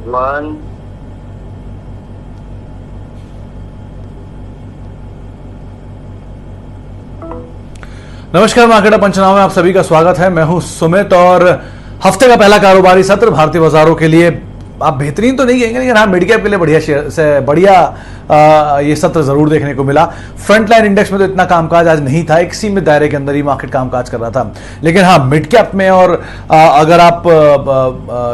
One. नमस्कार, market पंचनामा में आप सभी का स्वागत है। मैं हूं सुमित और हफ्ते का पहला कारोबारी सत्र भारतीय बाजारों के लिए आप बेहतरीन तो नहीं कहेंगे, लेकिन हाँ मिड कैप के लिए बढ़िया शेयर से बढ़िया ये सत्र जरूर देखने को मिला। फ्रंटलाइन इंडेक्स में तो इतना कामकाज आज नहीं था, एक सीमित दायरे के अंदर ही मार्केट कामकाज कर रहा था। लेकिन हाँ मिड कैप में और अगर आप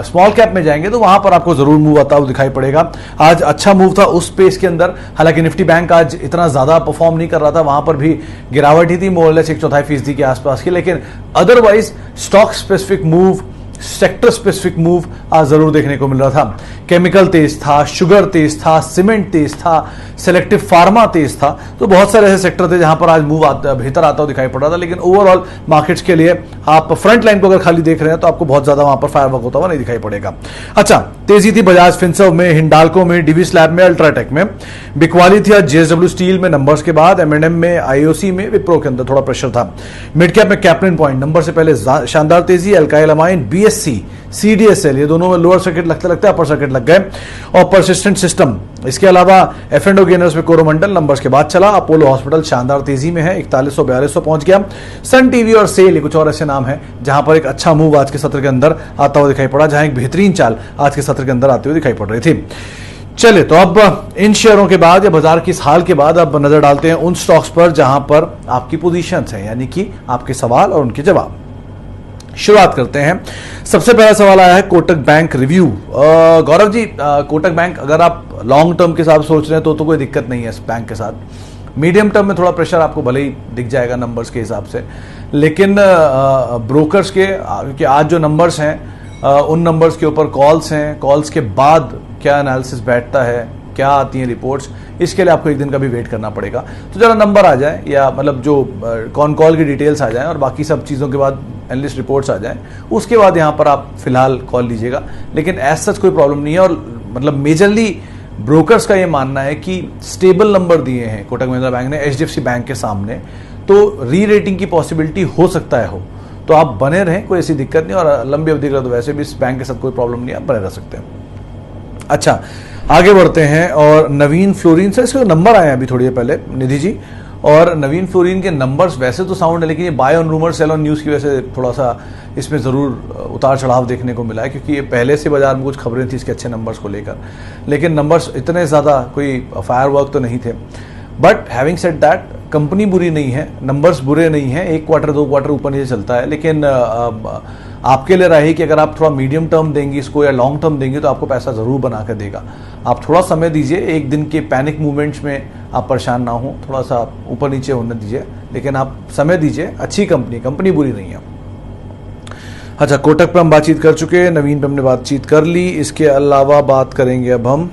स्मॉल कैप में जाएंगे तो वहां पर आपको जरूर मूव आता हुआ दिखाई पड़ेगा। आज अच्छा मूव था उस स्पेस के अंदर, हालांकि निफ्टी बैंक आज इतना ज्यादा परफॉर्म नहीं कर रहा था, वहां पर भी गिरावट ही थी मोरलेस 1/4% के आसपास की। लेकिन otherwise stock specific move, sector specific move आज जरूर देखने को मिल रहा था। केमिकल तेज था, शुगर तेज था, सीमेंट तेज था, सेलेक्टिव फार्मा तेज था। तो बहुत सारे ऐसे सेक्टर थे जहां पर आज मूव बेहतर आता हुआ दिखाई पड़ रहा था। लेकिन ओवरऑल मार्केट्स के लिए आप फ्रंट लाइन को अगर खाली देख रहे हैं तो आपको बहुत ज्यादा वहां पर फायरवर्क होता हुआ नहीं दिखाई पड़ेगा। अच्छा, तेजी थी बजाज फिनसर्व में, हिंडाल्को में, डिविस लैब में, अल्ट्राटेक में। बिकवाली थी आज जेएसडब्ल्यू स्टील में नंबर्स के बाद, एमएनएम में, आईओसी में, विप्रो के अंदर थोड़ा प्रेशर था। मिड कैप में कैप्टन पॉइंट नंबर से पहले शानदार तेजी, अल्काइल अमाइन, बीएससी, सीडीएसएल, ये दोनों में लोअर सर्किट लगते अपर सर्किट लग गए। और परसिस्टेंट सिस्टम, इसके अलावा एफ&ओ गेनर्स में कोरोमंडल नंबर्स के बाद चला। अपोलो हॉस्पिटल शानदार तेजी में है, 4142 पहुंच गया। सन टीवी और सेल, कुछ और ऐसे नाम है जहां पर एक अच्छा मूव आज के सत्र के अंदर आता हुआ दिखाई पड़ा, जहां एक बेहतरीन चाल आज के सत्र के अंदर आते हुए दिखाई पड़ रही थी। चलिए, तो अब इन शेयरों के बाद या बाजार की इस हाल के बाद अब नजर डालते हैं उन स्टॉक्स पर जहां पर आपकी पोजीशंस हैं, यानी कि आपके सवाल और उनके जवाब। शुरुआत करते हैं। सबसे पहला सवाल आया है Kotak bank review. Gaurav ji, Kotak bank अगर आप लॉन्ग टर्म के साथ सोच रहे हैं तो कोई दिक्कत नहीं है इस बैंक के साथ। मीडियम टर्म में थोड़ा प्रेशर आपको भले ही दिख जाएगा नंबर्स के हिसाब से, लेकिन ब्रोकर्स के, क्योंकि आज जो नंबर्स हैं उन नंबर्स के ऊपर कॉल्स हैं, कॉल्स के बाद क्या एनालिसिस बैठता है, क्या आती हैं रिपोर्ट्स, इसके लिए आपको एक दिन का भी वेट करना पड़ेगा। तो जरा नंबर आ जाए, या मतलब जो कॉन कॉल की डिटेल्स आ जाएं और बाकी सब चीज़ों के बाद एनालिस्ट रिपोर्ट्स आ जाएं, उसके बाद यहाँ पर आप फिलहाल कॉल लीजिएगा। लेकिन एज सच कोई प्रॉब्लम नहीं है। और मतलब मेजरली ब्रोकर्स का ये मानना है कि स्टेबल नंबर दिए हैं कोटक महिंद्रा बैंक ने एचडीएफसी बैंक के सामने, तो री रेटिंग की पॉसिबिलिटी हो सकता है हो, तो आप बने रहें, कोई ऐसी दिक्कत नहीं। और लंबी अवधि का तो वैसे भी इस बैंक के साथ कोई प्रॉब्लम नहीं है, आप बने रह सकते हैं। अच्छा, आगे बढ़ते हैं और नवीन फ्लोरिन से इसके नंबर आए हैं अभी थोड़ी देर पहले निधि जी, और नवीन फ्लोरिन के नंबर्स वैसे तो साउंड है, लेकिन ये buy on rumour sell on news की वजह से थोड़ा सा इसमें ज़रूर उतार चढ़ाव देखने को मिला है, क्योंकि ये पहले से बाजार में कुछ खबरें थी इसके अच्छे नंबर्स को लेकर, लेकिन नंबर्स इतने ज़्यादा कोई फायरवर्क तो नहीं थे। But having said that, company बुरी नहीं है, नंबर्स बुरे नहीं हैं, एक क्वार्टर दो क्वार्टर ऊपर नीचे चलता है। लेकिन आपके लिए रहे कि अगर आप थोड़ा मीडियम टर्म देंगे इसको या लॉन्ग टर्म देंगे तो आपको पैसा जरूर बना कर देगा। आप थोड़ा समय दीजिए, एक दिन के पैनिक मूवमेंट्स में आप परेशान ना हो, थोड़ा सा ऊपर नीचे होने दीजिए, लेकिन आप समय दीजिए। अच्छी कंपनी बुरी नहीं है। अच्छा, कोटक पर हम बातचीत कर चुके हैं, नवीन पर हमने बातचीत कर ली। इसके अलावा बात करेंगे अब हम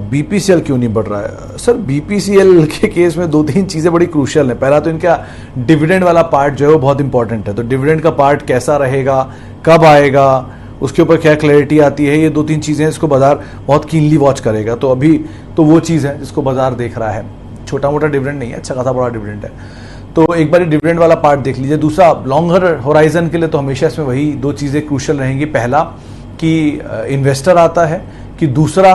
बीपीसीएल क्यों नहीं बढ़ रहा है। सर, बीपीसीएल के केस में दो तीन चीज़ें बड़ी क्रूशियल हैं। पहला तो इनका डिविडेंड वाला पार्ट जो है वो बहुत इंपॉर्टेंट है, तो डिविडेंड का पार्ट कैसा रहेगा, कब आएगा, उसके ऊपर क्या क्लैरिटी आती है, ये दो तीन चीज़ें इसको बाजार बहुत कीनली वॉच करेगा। तो अभी तो वो चीज़ है जिसको बाजार देख रहा है। छोटा मोटा डिविडेंड नहीं है, अच्छा खासा बड़ा डिविडेंड है, तो एक बार डिविडेंड वाला पार्ट देख लीजिए। दूसरा, लॉन्गर होराइजन के लिए तो हमेशा इसमें वही दो चीज़ें क्रूशियल रहेंगी। पहला कि इन्वेस्टर आता है, कि दूसरा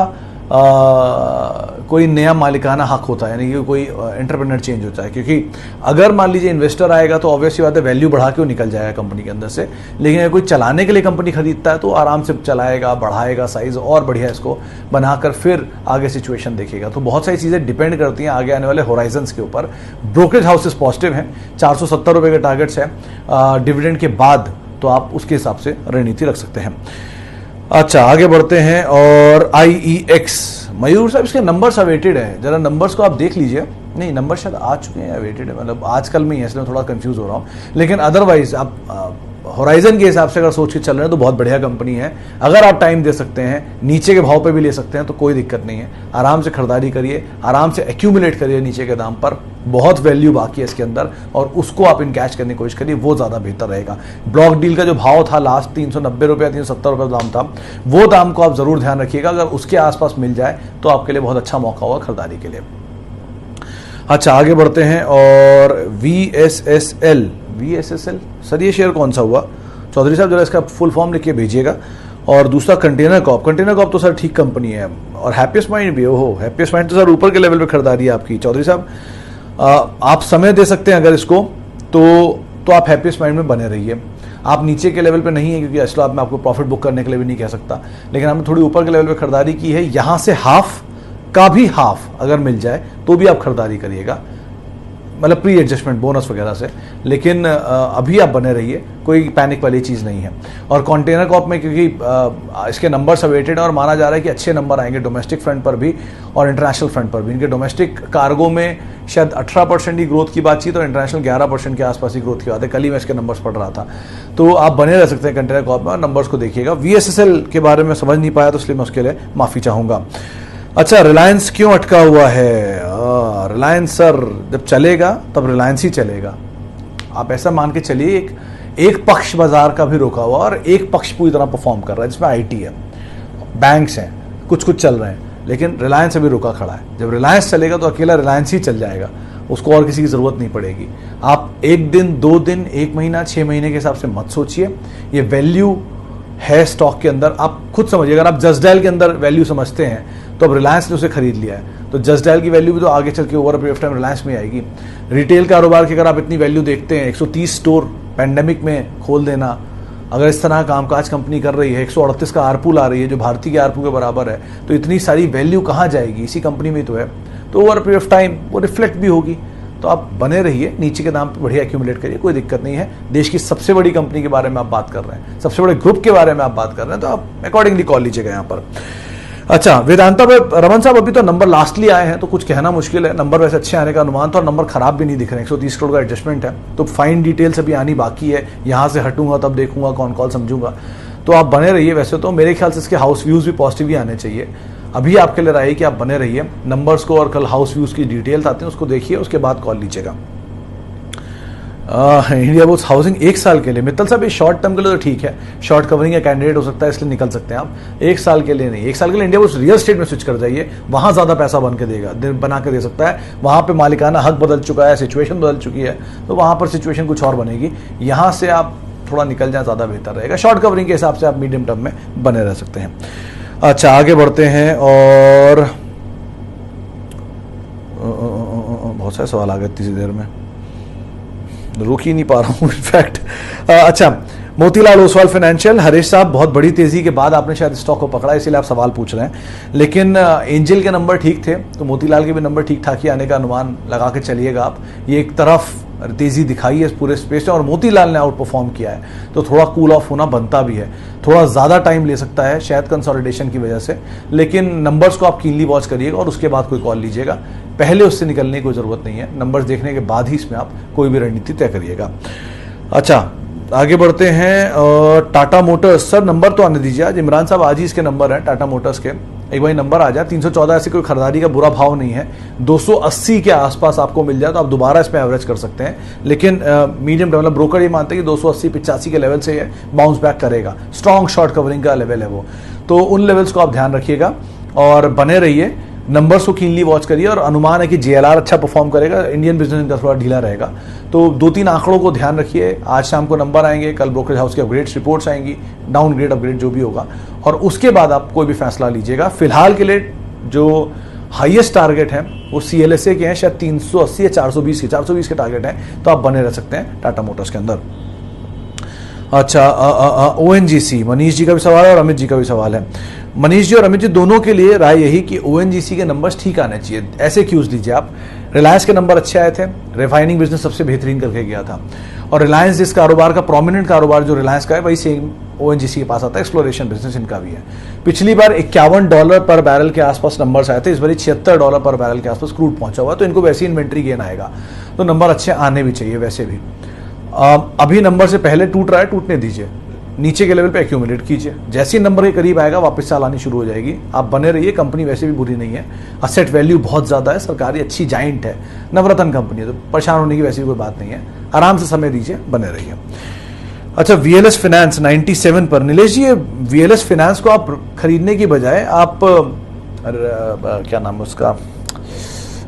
कोई नया मालिकाना हक होता है, यानी कि कोई एंटरप्रेन्योर चेंज होता है। क्योंकि अगर मान लीजिए इन्वेस्टर आएगा तो ऑब्वियसली बात है वैल्यू बढ़ा के वो निकल जाएगा कंपनी के अंदर से, लेकिन अगर कोई चलाने के लिए कंपनी खरीदता है तो आराम से चलाएगा, बढ़ाएगा साइज और बढ़िया इसको बनाकर फिर आगे सिचुएशन देखेगा। तो बहुत सारी चीज़ें डिपेंड करती हैं आगे आने वाले होराइजन्स के ऊपर। ब्रोकरेज हाउसेस पॉजिटिव हैं, 470 रुपये के टारगेट्स हैं डिविडेंड के बाद, तो आप उसके हिसाब से रणनीति रख सकते हैं। अच्छा, आगे बढ़ते हैं और IEX, मयूर साहब इसके नंबर्स अवेटेड है, जरा नंबर्स को आप देख लीजिए। नहीं, नंबर शायद आ चुके हैं, अवेटेड है, मतलब आजकल में ही है, इसलिए थोड़ा कंफ्यूज हो रहा हूँ। लेकिन अदरवाइज आप होराइजन के हिसाब से अगर सोच के चल रहे हैं तो बहुत बढ़िया कंपनी है। अगर आप टाइम दे सकते हैं, नीचे के भाव पे भी ले सकते हैं, तो कोई दिक्कत नहीं है। आराम से खरीदारी करिए, आराम से एक्यूमुलेट करिए नीचे के दाम पर, बहुत वैल्यू बाकी है इसके अंदर, और उसको आप इनकैश करने की कोशिश करिए, वो ज़्यादा बेहतर रहेगा। ब्लॉक डील का जो भाव था लास्ट 390 रुपये 370 रुपये दाम था, वो दाम को आप ज़रूर ध्यान रखिएगा। अगर उसके आसपास मिल जाए तो आपके लिए बहुत अच्छा मौका होगा खरीदारी के लिए। अच्छा, आगे बढ़ते हैं और VSSL सर, ये शेयर कौन सा हुआ? चौधरी साहब जरा इसका फुल फॉर्म लिख के भेजिएगा। और दूसरा कंटेनर कॉर्प तो सर ठीक कंपनी है, और हैप्पीएस्ट माइंड भी हो। हैप्पीएस्ट माइंड तो सर ऊपर के लेवल पे खरीदारी है आपकी चौधरी साहब। आप समय दे सकते हैं अगर इसको, तो आप हैप्पीएस्ट माइंड में बने रहिए। आप नीचे के लेवल पे नहीं है, क्योंकि असला मैं आपको प्रॉफिट बुक करने के लिए भी नहीं कह सकता, लेकिन आपने थोड़ी ऊपर के लेवल पे खरीदारी की है। यहाँ से हाफ का भी हाफ अगर मिल जाए तो भी आप खरीदारी करिएगा, मतलब प्री एडजस्टमेंट बोनस वगैरह से। लेकिन अभी आप बने रहिए, कोई पैनिक वाली चीज़ नहीं है। और कंटेनर कॉर्प में क्योंकि इसके नंबर्स अवेटेड है और माना जा रहा है कि अच्छे नंबर आएंगे डोमेस्टिक फ्रंट पर भी और इंटरनेशनल फ्रंट पर भी। इनके डोमेस्टिक कार्गो में शायद 18% की ग्रोथ की बातचीत और इंटरनेशनल 11% के आसपास की ग्रोथ की बात है। कल ही मैं इसके नंबर्स पढ़ रहा था, तो आप बने रह सकते हैं कंटेनर कॉर्प में, नंबर्स को देखिएगा। VSSL के बारे में समझ नहीं पाया तो इसलिए मैं उसके लिए माफ़ी चाहूँगा। अच्छा, रिलायंस क्यों अटका हुआ है? रिलायंस सर जब चलेगा तब रिलायंस ही चलेगा। आप ऐसा मान के चलिए, एक पक्ष बाजार का भी रोका हुआ और एक पक्ष पूरी तरह परफॉर्म कर रहा है, जिसमें IT है, बैंक्स हैं, कुछ चल रहे हैं, लेकिन रिलायंस अभी रुका खड़ा है। जब रिलायंस चलेगा तो अकेला रिलायंस ही चल जाएगा, उसको और किसी की ज़रूरत नहीं पड़ेगी। आप 1 दिन 2 दिन 1 महीना 6 महीने के हिसाब से मत सोचिए। ये वैल्यू है स्टॉक के अंदर, आप खुद समझिए। अगर आप जस्ट डायल के अंदर वैल्यू समझते हैं तो अब रिलायंस ने उसे खरीद लिया है, तो जस्ट डायल की वैल्यू भी तो आगे चल के over period of time Reliance में आएगी। रिटेल कारोबार की अगर आप इतनी वैल्यू देखते हैं, 130 स्टोर पैंडेमिक में खोल देना, अगर इस तरह कामकाज कंपनी कर रही है, 138 का आरपू ला रही है जो भारतीय के आरपू के बराबर है, तो इतनी सारी वैल्यू कहाँ जाएगी? इसी कंपनी में तो है। तो ओवर पीरियड ऑफ टाइम वो रिफ्लेक्ट भी होगी। तो आप बने रहिए, नीचे के दाम पे बढ़िया एक्यूमुलेट करिए, कोई दिक्कत नहीं है। देश की सबसे बड़ी कंपनी के बारे में आप बात कर रहे हैं, सबसे बड़े ग्रुप के बारे में आप बात कर रहे हैं, तो आप अकॉर्डिंगली कॉल लीजिएगा यहाँ पर। अच्छा, वेदांता पे रमन साहब अभी तो नंबर लास्टली आए हैं, तो कुछ कहना मुश्किल है। नंबर वैसे अच्छे आने का अनुमान था और नंबर खराब भी नहीं दिख रहे हैं। 130 करोड़ का एडजस्टमेंट है, तो फाइन डिटेल्स अभी आनी बाकी है। यहाँ से हटूंगा तब देखूंगा, कौन कॉल समझूंगा। तो आप बने रहिए। वैसे तो मेरे ख्याल से इसके हाउस व्यूज भी पॉजिटिव ही आने चाहिए। अभी आपके लिए रही कि आप बने रहिए नंबर्स को, और कल हाउस व्यूज की डिटेल्स आती हैं उसको देखिए, उसके बाद कॉल लीजिएगा। इंडिया बुल्स हाउसिंग 1 साल के लिए, मित्तल साहब ये शॉर्ट टर्म के लिए तो ठीक है, शॉर्ट कवरिंग का कैंडिडेट हो सकता है, इसलिए निकल सकते हैं आप। 1 साल के लिए नहीं, 1 साल के लिए इंडिया बुल्स रियल एस्टेट में स्विच कर जाइए, वहां ज्यादा पैसा बना के दे सकता है। वहां पे मालिकाना हक बदल चुका है, सिचुएशन बदल चुकी है, तो वहां पर सिचुएशन कुछ और बनेगी। यहां से आप थोड़ा निकल जाए, ज्यादा बेहतर रहेगा। शॉर्ट कवरिंग के हिसाब से आप मीडियम टर्म में बने रह सकते हैं। अच्छा, आगे बढ़ते हैं, और बहुत सारे सवाल आ गए इतनी देर में, रुक ही नहीं पा रहा हूँ इनफैक्ट। अच्छा, मोतीलाल ओसवाल फाइनेंशियल, हरीश साहब बहुत बड़ी तेजी के बाद आपने शायद स्टॉक को पकड़ा, इसीलिए आप सवाल पूछ रहे हैं, लेकिन एंजल के नंबर ठीक थे, तो मोतीलाल के भी नंबर ठीक ठाक ही आने का अनुमान लगा के चलिएगा आप। ये एक तरफ तेजी दिखाई है इस पूरे स्पेस में, और मोतीलाल ने आउट परफॉर्म किया है, तो थोड़ा कूल ऑफ होना बनता भी है। थोड़ा ज़्यादा टाइम ले सकता है शायद कंसोलिडेशन की वजह से, लेकिन नंबर्स को आप कीनली वॉच करिएगा और उसके बाद कोई कॉल लीजिएगा। पहले उससे निकलने की कोई ज़रूरत नहीं है, नंबर्स देखने के बाद ही इसमें आप कोई भी रणनीति तय करिएगा। अच्छा, आगे बढ़ते हैं। टाटा मोटर्स, सर नंबर तो आने दीजिए आज। इमरान साहब आज ही इसके नंबर हैं टाटा मोटर्स के, एक बार नंबर आ जाए। 314 ऐसे कोई खरीदारी का बुरा भाव नहीं है, 280 के आसपास आपको मिल जाए तो आप दोबारा इसमें एवरेज कर सकते हैं। लेकिन मीडियम डेवलप ब्रोकर ये मानते हैं कि 280-85 के लेवल से ये बाउंस बैक करेगा। स्ट्रॉन्ग शॉर्ट कवरिंग का लेवल है वो, तो उन लेवल्स को आप ध्यान रखिएगा और बने रहिए। नंबर्स को कीनली वॉच करिए, और अनुमान है कि JLR अच्छा परफॉर्म करेगा, इंडियन बिजनेस इनका थोड़ा ढीला रहेगा। तो 2-3 आंकड़ों को ध्यान रखिए। आज शाम को नंबर आएंगे, कल ब्रोकरेज हाउस की अपग्रेड्स रिपोर्ट्स आएंगी, डाउनग्रेड अपग्रेड जो भी होगा, और उसके बाद आप कोई भी फैसला लीजिएगा। फिलहाल के लिए जो हाईएस्ट टारगेट है वो CLSA के हैं, शायद 380 या 420 के टारगेट हैं, तो आप बने रह सकते हैं टाटा मोटर्स के अंदर। अच्छा, ONGC, मनीष जी का भी सवाल है और अमित जी का भी सवाल है। मनीष जी और अमित जी दोनों के लिए राय यही कि ONGC के नंबर्स ठीक आने चाहिए। ऐसे क्यूज लीजिए आप। रिलायंस के नंबर अच्छे आए थे, रिफाइनिंग बिजनेस सबसे बेहतरीन करके गया था, और रिलायंस जिस कारोबार का प्रोमिनेंट कारोबार जो रिलायंस का है वही सेम ONGC के पास आता है। एक्सप्लोरेशन बिजनेस इनका भी है। पिछली बार $51 पर बैरल के आसपास नंबर्स आए थे, इस बार $76 पर बैरल के आसपास क्रूड पहुंचा हुआ, तो इनको वैसे ही इन्वेंट्री गेन आएगा, तो नंबर अच्छे आने भी चाहिए वैसे भी। अभी नंबर से पहले टूट रहा है, टूटने दीजिए, नीचे के लेवल पे एक्यूमुलेट कीजिए, जैसे ही नंबर के करीब आएगा वापस चाल आनी शुरू हो जाएगी। आप बने रहिए, कंपनी वैसे भी बुरी नहीं है, असेट वैल्यू बहुत ज़्यादा है, सरकारी अच्छी जाइंट है, नवरत्न कंपनी है, तो परेशान होने की वैसी कोई बात नहीं है। आराम से समय दीजिए, बने रहिए। अच्छा, VLS फाइनेंस 97 पर। नीलेश जी, ये VLS फाइनेंस को आप खरीदने की बजाय आप क्या नाम है उसका,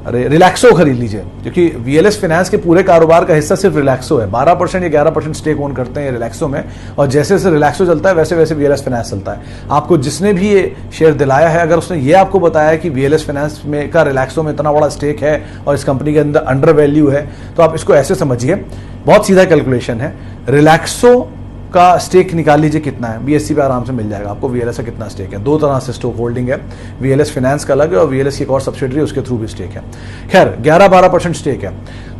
रिलैक्सो खरीद लीजिए, क्योंकि वीएलएस फाइनेंस के पूरे कारोबार का हिस्सा सिर्फ रिलैक्सो है। 12% या 11% स्टेक ओन करते हैं रिलैक्सो में, और जैसे जैसे रिलैक्सो चलता है वैसे वैसे वीएलएस फाइनेंस चलता है। आपको जिसने भी ये शेयर दिलाया है, अगर उसने ये आपको बताया कि वीएलएस फाइनेंस में का रिलैक्सो में इतना बड़ा स्टेक है और इस कंपनी के अंदर अंडर वैल्यू है, तो आप इसको ऐसे समझिए, बहुत सीधा कैलकुलेशन है। रिलैक्सो का स्टेक निकाल लीजिए कितना है, बीएससी पे आराम से मिल जाएगा आपको वीएलएस का कितना स्टेक है। दो तरह से स्टॉक होल्डिंग है, वीएलएस फाइनेंस का अलग है और वीएलएस की एक और सब्सिडरी उसके थ्रू भी स्टेक है। खैर 11-12% स्टेक है,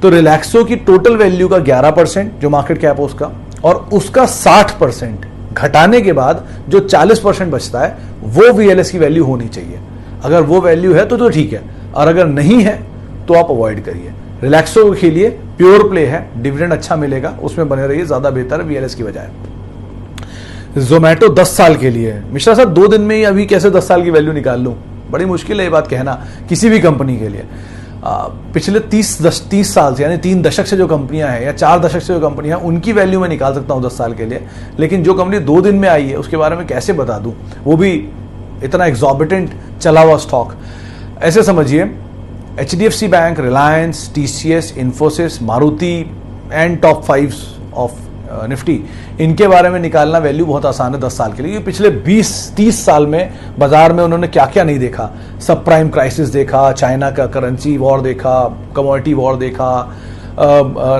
तो रिलैक्सो की टोटल वैल्यू का 11% जो मार्केट कैप है उसका, और उसका 60% घटाने के बाद जो 40% बचता है वो वीएलएस की वैल्यू होनी चाहिए। अगर वो वैल्यू है तो ठीक है, और अगर नहीं है तो आप अवॉइड करिए। रिलैक्सो के लिए प्योर प्ले है, डिविडेंड अच्छा मिलेगा, उसमें बने रहिए, ज्यादा बेहतर है वीएलएस की बजाय। जोमैटो 10 साल के लिए, मिश्रा साहब 2 दिन में ही अभी कैसे 10 साल की वैल्यू निकाल लूं, बड़ी मुश्किल है ये बात कहना किसी भी कंपनी के लिए। पिछले 30 साल से, यानी 3 दशक से जो कंपनियां हैं या 4 दशक से जो कंपनियां हैं, उनकी वैल्यू मैं निकाल सकता हूं 10 साल के लिए, लेकिन जो कंपनी 2 दिन में आई है उसके बारे में कैसे बता दूं, वो भी इतना एग्जॉर्बिटेंट चला हुआ स्टॉक। ऐसे समझिए, HDFC bank, Reliance, TCS, Infosys, Maruti and top 5 of Nifty, इनके बारे में निकालना वैल्यू बहुत आसान है 10 साल के लिए। पिछले 20-30 साल में बाजार में उन्होंने क्या क्या नहीं देखा, सब प्राइम क्राइसिस देखा, चाइना का करेंसी वॉर देखा, कमोडिटी वॉर देखा,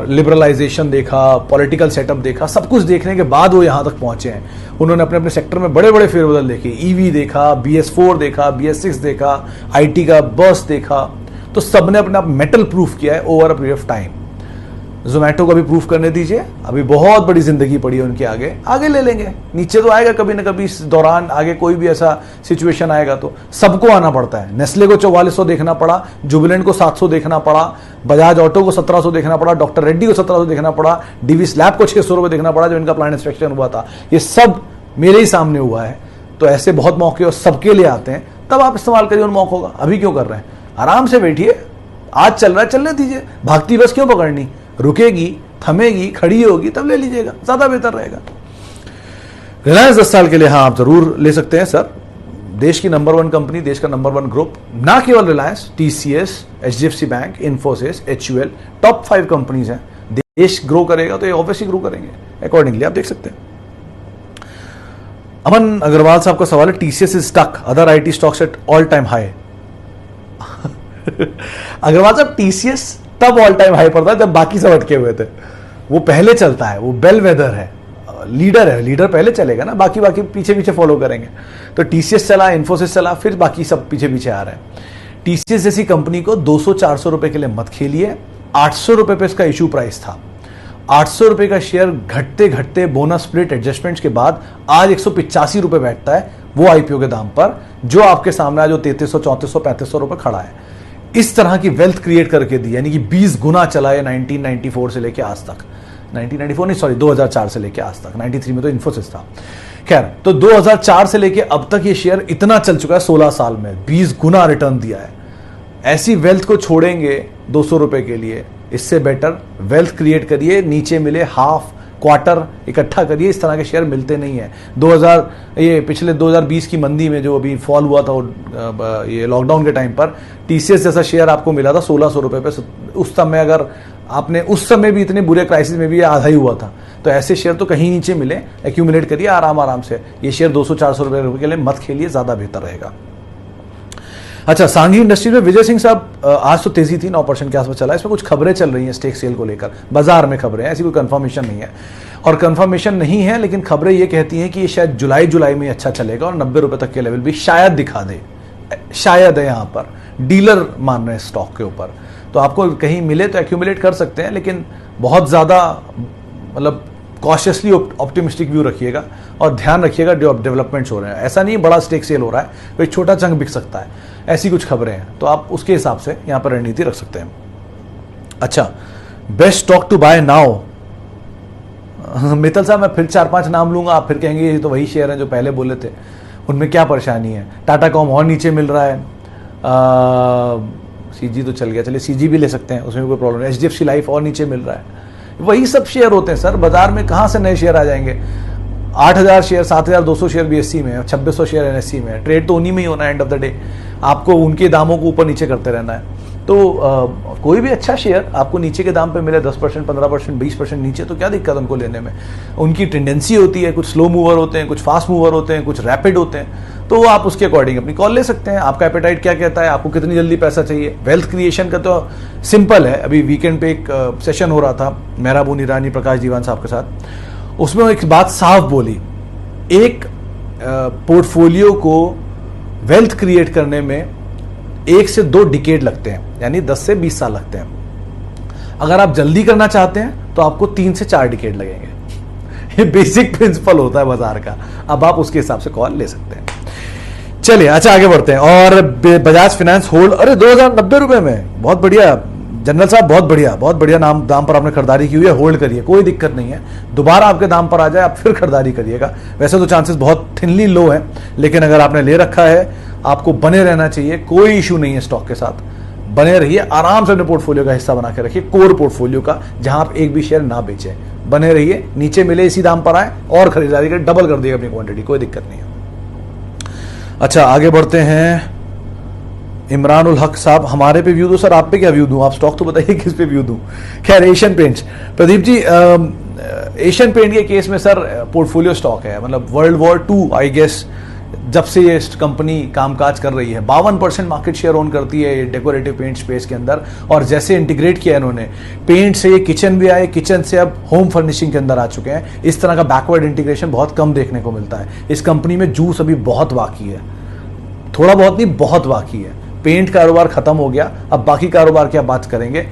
लिबरलाइजेशन देखा, पॉलिटिकल सेटअप देखा, सब कुछ देखने के बाद वो यहाँ तक पहुंचे हैं। उन्होंने अपने अपने सेक्टर में बड़े बड़े फेरबदल देखे, ईवी देखा, BS4 देखा, BS6 देखा, IT का बर्स्ट देखा, तो सबने अपने आप मेटल प्रूफ किया है over a period of time. Zomato को भी प्रूफ करने दीजिए, अभी बहुत बड़ी जिंदगी पड़ी है उनके आगे, आगे ले लेंगे, नीचे तो आएगा कभी ना कभी इस दौरान, आगे कोई भी ऐसा सिचुएशन आएगा तो सबको आना पड़ता है। नेस्ले को 4400 देखना पड़ा, जुबिलेंट को 700 देखना पड़ा, बजाज ऑटो को 1700 देखना पड़ा, डॉक्टर रेड्डी को 1700 देखना पड़ा, डीवी स्लैब को 600 रुपए देखना पड़ा जब इनका प्लान इंस्पेक्शन हुआ था। ये सब मेरे ही सामने हुआ है। तो ऐसे बहुत मौके और सबके लिए आते हैं, तब आप इस्तेमाल करिए उन मौकों का। अभी क्यों कर रहे हैं, आराम से बैठिए, आज चल रहा है चलने दीजिए, भागती बस क्यों पकड़नी, रुकेगी, थमेगी, खड़ी होगी, तब ले लीजिएगा, ज्यादा बेहतर रहेगा। रिलायंस 10 साल के लिए, हाँ आप जरूर ले सकते हैं सर, देश की नंबर 1 कंपनी, देश का नंबर 1 ग्रुप, ना केवल Reliance, TCS, HDFC bank, Infosys, HUL, top 5 companies हैं। देश ग्रो करेगा तो ये ऑब्वियसली ग्रो करेंगे, अकॉर्डिंगली आप देख सकते हैं। अमन अग्रवाल साहब का सवाल है, TCS is stuck, other IT stocks at all time high. Agarwal साहब, TCS तब ऑल टाइम हाई पर था जब बाकी सब अटके हुए थे। वो पहले चलता है, वो बेल वेदर है, लीडर है, लीडर पहले चलेगा ना, बाकी पीछे पीछे फॉलो करेंगे। तो TCS चला, इन्फोसिस चला, फिर बाकी सब पीछे पीछे आ रहे हैं। TCS जैसी कंपनी को 200-400 रुपए के लिए मत खेलिए। 800 रुपए पे इसका इशू प्राइस था, 800 रुपए का शेयर घटते घटते बोनस स्प्लिट एडजस्टमेंट्स के बाद आज 185 रुपए बैठता है वो IPO के दाम पर, जो आपके सामने जो 3300, 3400, 3500 रुपए खड़ा है। इस तरह की वेल्थ क्रिएट करके दी, यानी कि 20 गुना चला है 1994 से लेके आज तक, 1994 नहीं सॉरी 2004 से लेके आज तक, 93 में तो इन्फोसिस था। खैर, तो 2004 से लेके अब तक ये शेयर इतना चल चुका है, 16 साल में 20 गुना रिटर्न दिया है। ऐसी वेल्थ को छोड़ेंगे 200 रुपए के लिए, इससे बेटर वेल्थ क्रिएट करिए, नीचे मिले हाफ क्वार्टर इकट्ठा करिए। इस तरह के शेयर मिलते नहीं है। ये पिछले 2020 की मंदी में जो अभी फॉल हुआ था, ये लॉकडाउन के टाइम पर TCS जैसा शेयर आपको मिला था 1600 रुपए पे। उस समय अगर आपने, उस समय भी इतने बुरे क्राइसिस में भी आधा ही हुआ था, तो ऐसे शेयर तो कहीं नीचे मिले, एक्यूमुलेट करिए आराम से। ये शेयर 200-400 रुपए के लिए मत खेलिए, ज्यादा बेहतर रहेगा। अच्छा, सांघी इंडस्ट्रीज में विजय सिंह साहब, आज तो तेजी थी, 9% के आसपास चला। इसमें कुछ खबरें चल रही हैं स्टेक सेल को लेकर, बाजार में खबरें, ऐसी कोई कंफर्मेशन नहीं है, और कंफर्मेशन नहीं है, लेकिन खबरें ये कहती हैं कि ये शायद जुलाई में अच्छा चलेगा और 90 रुपए तक के लेवल भी शायद दिखा दे, शायद है। यहाँ पर डीलर मान रहे हैं स्टॉक के ऊपर, तो आपको कहीं मिले तो एक्यूमुलेट कर सकते हैं, लेकिन बहुत ज्यादा मतलब कॉशियसली ऑप्टिमिस्टिक व्यू रखिएगा और ध्यान रखिएगा डेवलपमेंट्स हो रहे हैं। ऐसा नहीं बड़ा स्टेक सेल हो रहा है, कोई छोटा चंक बिक सकता है, ऐसी कुछ खबरें हैं, तो आप उसके हिसाब से यहां पर रणनीति रख सकते हैं। अच्छा, best stock to buy now, Mittal साहब मैं फिर 4-5 नाम लूंगा, आप फिर कहेंगे ये तो वही शेयर हैं जो पहले बोले थे, उनमें क्या परेशानी है। टाटा कॉम और नीचे मिल रहा है, CG तो चल गया, चलिए CG भी ले सकते हैं, उसमें कोई प्रॉब्लम नहीं। HDFC लाइफ और नीचे मिल रहा है, वही सब शेयर होते हैं सर बाजार में, कहां से नए शेयर आ जाएंगे। 8000 शेयर, 7200 शेयर BSE में, 2600 शेयर NSE में, ट्रेड तो उन्हीं में ही होना है। एंड ऑफ द डे आपको उनके दामों को ऊपर नीचे करते रहना है। तो कोई भी अच्छा शेयर आपको नीचे के दाम पे मिले 10%, 15%, 20% नीचे, तो क्या दिक्कत उनको लेने में। उनकी टेंडेंसी होती है, कुछ स्लो मूवर होते हैं, कुछ फास्ट मूवर होते हैं, कुछ रैपिड होते हैं, तो आप उसके अकॉर्डिंग अपनी कॉल ले सकते हैं। आपका एपेटाइट क्या कहता है, आपको कितनी जल्दी पैसा चाहिए। वेल्थ क्रिएशन का तो सिंपल है। अभी वीकेंड पे एक सेशन हो रहा था मेहराबून ईरानी, प्रकाश जीवान साहब के साथ, उसमें एक बात साफ बोली, एक पोर्टफोलियो को वेल्थ क्रिएट करने में 1 से 2 डिकेड लगते हैं, यानी 10 से 20 साल लगते हैं। अगर आप जल्दी करना चाहते हैं तो आपको 3 से 4 डिकेड लगेंगे। ये बेसिक प्रिंसिपल होता है बाजार का। अब आप उसके हिसाब से कॉल ले सकते हैं। चलिए, अच्छा आगे बढ़ते हैं। और बजाज फाइनेंस होल्ड, अरे 2090 रुपए में, बहुत बढ़िया जनरल साहब, बहुत बढ़िया दाम पर आपने खरीदारी की हुई है। होल्ड करिए, कोई दिक्कत नहीं है। दोबारा आपके दाम पर आ जाए आप फिर खरीदारी करिएगा। वैसे तो चांसेस बहुत थिनली लो हैं, लेकिन अगर आपने ले रखा है आपको बने रहना चाहिए। कोई इशू नहीं है स्टॉक के साथ, बने रहिए, आराम से अपने पोर्टफोलियो का हिस्सा बना के रखिए, कोर पोर्टफोलियो का, जहां आप एक भी शेयर ना बेचें। बने रहिए, नीचे मिले इसी दाम पर आए और खरीदारी कर, डबल कर दिएगा अपनी क्वांटिटी, कोई दिक्कत नहीं है। अच्छा आगे बढ़ते हैं। इमरान उल हक साहब, हमारे पे व्यू दो सर, आप पे क्या व्यू दूं? आप स्टॉक तो बताइए किस पे व्यू दूं। खैर, Asian paints, Pradeep ji, Asian paint के केस में सर पोर्टफोलियो स्टॉक है, मतलब वर्ल्ड वॉर 2 आई गेस जब से ये कंपनी कामकाज कर रही है, 52% मार्केट शेयर ओन करती है डेकोरेटिव पेंट स्पेस के अंदर। और जैसे इंटीग्रेट किया इन्होंने पेंट से, ये किचन भी आए, किचन से अब होम फर्निशिंग के अंदर आ चुके हैं। इस तरह का बैकवर्ड इंटीग्रेशन बहुत कम देखने को मिलता है। इस कंपनी में जूस अभी बहुत बाकी है, थोड़ा बहुत नहीं, बहुत बाकी है। पेंट कारोबार खत्म हो गया, अब बाकी कारोबार की आप बात करेंगे,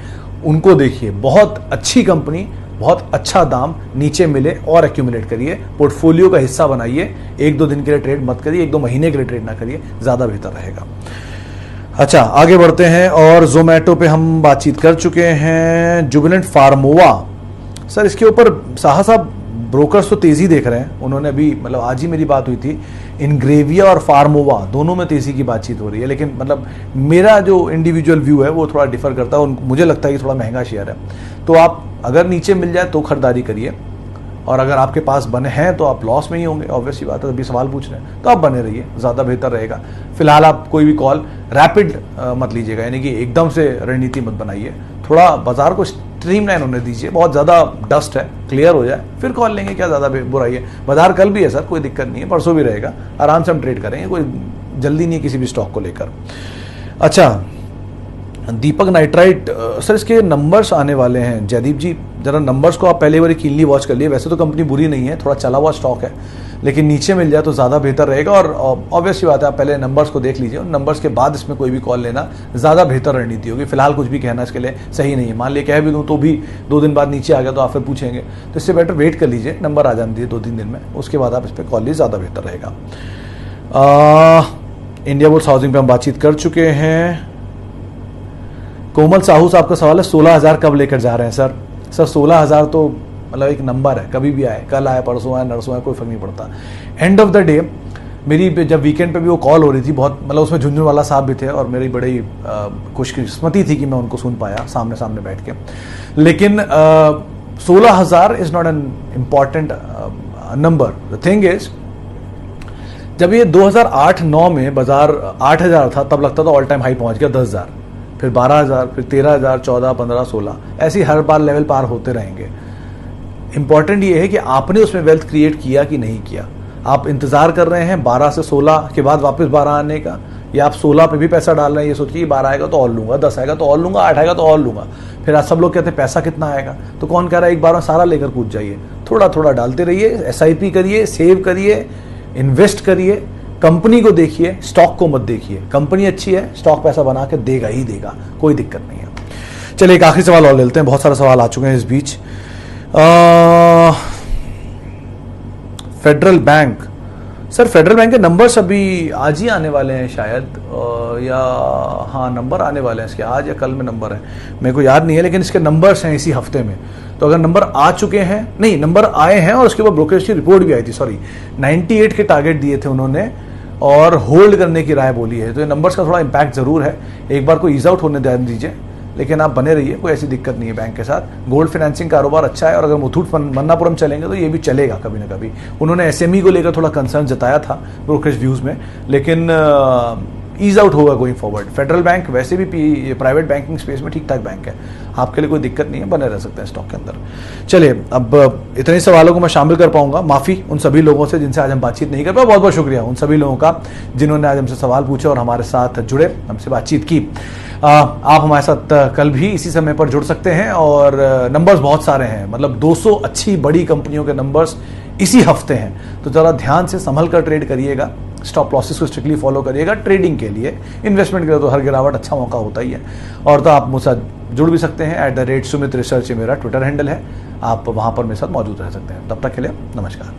उनको देखिए। बहुत अच्छी कंपनी, बहुत अच्छा दाम, नीचे मिले और एक्यूमुलेट करिए, पोर्टफोलियो का हिस्सा बनाइए। 1-2 दिन के लिए ट्रेड मत करिए, 1-2 महीने के लिए ट्रेड ना करिए, ज्यादा बेहतर रहेगा। अच्छा आगे बढ़ते हैं। और जोमेटो पे हम बातचीत कर चुके हैं। जुबिलेंट फार्मोवा, सर इसके ऊपर साहा साहब ब्रोकर्स तो तेजी देख रहे हैं। उन्होंने अभी, मतलब आज ही मेरी बात हुई थी, इनग्रेविया और फार्मोवा दोनों में तेजी की बातचीत हो रही है। लेकिन मतलब मेरा जो इंडिविजुअल व्यू है वो थोड़ा डिफर करता है, मुझे लगता है कि थोड़ा महंगा शेयर है। तो आप अगर नीचे मिल जाए तो खरीदारी करिए, और अगर आपके पास बने हैं तो आप लॉस में ही होंगे, ऑब्वियसली बात है, अभी सवाल पूछ रहे हैं तो आप बने रहिए, ज़्यादा बेहतर रहेगा। फिलहाल आप कोई भी कॉल रैपिड मत लीजिएगा, यानी कि एकदम से रणनीति मत बनाइए। थोड़ा बाजार को स्ट्रीमलाइन होने दीजिए, बहुत ज़्यादा डस्ट है, क्लियर हो जाए फिर कॉल लेंगे, क्या ज़्यादा बुराई है। बाजार कल भी है सर, कोई दिक्कत नहीं है, परसों भी रहेगा, आराम से हम ट्रेड करेंगे, कोई जल्दी नहीं है किसी भी स्टॉक को लेकर। अच्छा दीपक नाइट्राइट, सर इसके नंबर्स आने वाले हैं। जयदीप जी जरा नंबर्स को आप पहले बार कीनली वॉच कर लिए। वैसे तो कंपनी बुरी नहीं है, थोड़ा चला हुआ स्टॉक है, लेकिन नीचे मिल जाए तो ज़्यादा बेहतर रहेगा। और ऑब्वियसली बात है, आप पहले नंबर्स को देख लीजिए, और नंबर्स के बाद इसमें कोई भी कॉल लेना ज़्यादा बेहतर रणनीति होगी। फिलहाल कुछ भी कहना इसके लिए सही नहीं है। मान लिया कह भी दूँ तो भी 2 दिन बाद नीचे आ गया तो आप फिर पूछेंगे, तो इससे बेटर वेट कर लीजिए, नंबर आ जाने दीजिए 2-3 दिन में, उसके बाद आप इस पर कॉल लीजिए, ज़्यादा बेहतर रहेगा। इंडिया बुल्स हाउसिंग पर हम बातचीत कर चुके हैं। कोमल साहू साहब का सवाल है 16,000 कब लेकर जा रहे हैं सर? सर 16,000 तो मतलब एक नंबर है, कभी भी आए, कल आए, परसों आए, नरसों आए, कोई फर्क नहीं पड़ता। एंड ऑफ द डे मेरी जब वीकेंड पे भी वो कॉल हो रही थी, बहुत मतलब उसमें झुंझुनवाला साहब भी थे, और मेरी बड़ी खुशकिस्मती थी कि मैं उनको सुन पाया सामने सामने बैठ के। लेकिन 16,000 is not an important number. The thing is, जब ये 2008-9 में बाजार 8,000 था, तब लगता था ऑल टाइम हाई पहुंच गया 10,000, फिर 12,000, फिर 13,000, 14, 15, 16, ऐसे हर बार लेवल पार होते रहेंगे। इंपॉर्टेंट ये है कि आपने उसमें वेल्थ क्रिएट किया कि नहीं किया। आप इंतजार कर रहे हैं 12 से 16 के बाद वापस 12 आने का, या आप 16 पे भी पैसा डाल रहे हैं ये सोच के 12 आएगा तो और लूंगा, 10 आएगा तो और लूंगा, 8 आएगा तो और लूंगा। फिर आज सब लोग कहते हैं पैसा कितना आएगा, तो कौन कह रहा है एक बार में सारा लेकर कूद जाइए। थोड़ा थोड़ा डालते रहिए, SIP करिए, सेव करिए, इन्वेस्ट करिए, कंपनी को देखिए, स्टॉक को मत देखिए। कंपनी अच्छी है, स्टॉक पैसा बना के देगा ही देगा, कोई दिक्कत नहीं है। चलिए एक आखिरी सवाल और लेते हैं, बहुत सारे सवाल आ चुके हैं इस बीच। Federal Bank, sir Federal Bank के नंबर्स अभी आज ही आने वाले हैं शायद, या हाँ नंबर आने वाले हैं इसके, आज या कल में नंबर है, मेरे को याद नहीं है, लेकिन इसके नंबर्स हैं इसी हफ्ते में। तो अगर नंबर आ चुके हैं, नहीं नंबर आए हैं और उसके बाद ब्रोकरेज की रिपोर्ट भी आई थी, सॉरी 98 के टारगेट दिए थे उन्होंने और होल्ड करने की राय बोली है, तो ये नंबर्स का थोड़ा इंपैक्ट जरूर है। एक बार को ईज आउट होने दीजिए, लेकिन आप बने रहिए, कोई ऐसी दिक्कत नहीं है बैंक के साथ। गोल्ड फाइनेंसिंग कारोबार अच्छा है, और अगर मुथूट मन्नापुरम चलेंगे तो ये भी चलेगा कभी ना कभी। उन्होंने SME को लेकर थोड़ा कंसर्न जताया था ब्रोकरेज व्यूज में, लेकिन ईज आउट होगा गोइंग फॉरवर्ड। फेडरल बैंक वैसे भी प्राइवेट बैंकिंग स्पेस में ठीक ठाक बैंक है, आपके लिए कोई दिक्कत नहीं है, बने रह सकते हैं स्टॉक के अंदर। चलिए, अब इतने सवालों को मैं शामिल कर पाऊंगा, माफ़ी उन सभी लोगों से जिनसे आज हम बातचीत नहीं कर पाए। बहुत बहुत शुक्रिया उन सभी लोगों का जिन्होंने आज हमसे सवाल पूछे और हमारे साथ जुड़े, हमसे बातचीत की। आप हमारे साथ कल भी इसी समय पर जुड़ सकते हैं और नंबर्स बहुत सारे हैं, मतलब 200 अच्छी बड़ी कंपनियों के नंबर्स इसी हफ्ते हैं, तो ज़रा ध्यान से संभल कर ट्रेड करिएगा, स्टॉप लॉसेस को स्ट्रिक्टली फॉलो करिएगा। ट्रेडिंग के लिए, इन्वेस्टमेंट के लिए तो हर गिरावट अच्छा मौका होता ही है। और तो आप मुझसे जुड़ भी सकते हैं, @Sumit Research मेरा ट्विटर हैंडल है, आप वहाँ पर मेरे साथ मौजूद रह सकते हैं। तब तक के लिए नमस्कार।